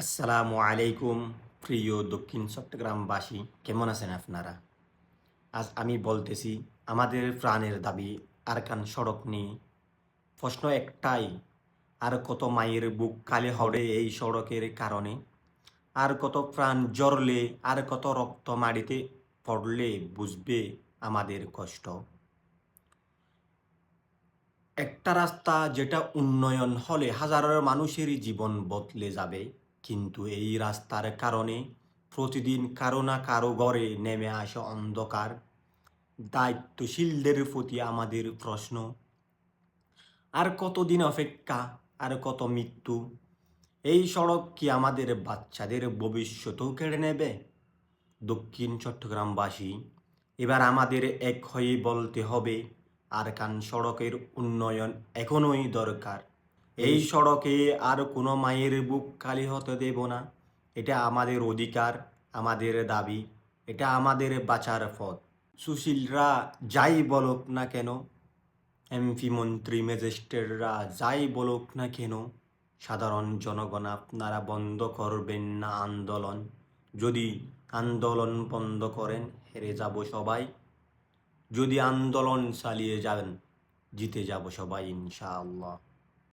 আসসালামু আলাইকুম প্রিয় দক্ষিণ চট্টগ্রামবাসী, কেমন আছেন আপনারা? আজ আমি বলতেছি আমাদের প্রাণের দাবি আরাকান সড়ক নিয়ে। প্রশ্ন একটাই, আর কত মায়ের বুক খালি হবে এই সড়কের কারণে? আর কত প্রাণ জ্বরলে, আর কত রক্ত মাটিতে পড়লে বুঝবে আমাদের কষ্ট? একটা রাস্তা যেটা উন্নয়ন হলে হাজারো মানুষেরই জীবন বদলে যাবে, কিন্তু এই রাস্তার কারণে প্রতিদিন কারো না কারো ঘরে নেমে আসে অন্ধকার। দায়িত্বশীলদের প্রতি আমাদের প্রশ্ন, আর কতদিন অপেক্ষা, আর কত মৃত্যু? এই সড়ক কি আমাদের বাচ্চাদের ভবিষ্যতও কেড়ে নেবে? দক্ষিণ চট্টগ্রামবাসী, এবার আমাদের এক হয়ে বলতে হবে, আরাকান সড়কের উন্নয়ন এখনই দরকার। এই সড়কে আর কোনো মায়ের বুক খালি হতে দেব না। এটা আমাদের অধিকার, আমাদের দাবি, এটা আমাদের বাঁচার পথ। সুশীলরা যাই বলুক না কেন, এমপি মন্ত্রী ম্যাজিস্ট্রেটরা যাই বলুক না কেন, সাধারণ জনগণ আপনারা বন্ধ করবেন না আন্দোলন। যদি আন্দোলন বন্ধ করেন হেরে যাব সবাই, যদি আন্দোলন চালিয়ে যান জিতে যাব সবাই ইনশাআল্লাহ।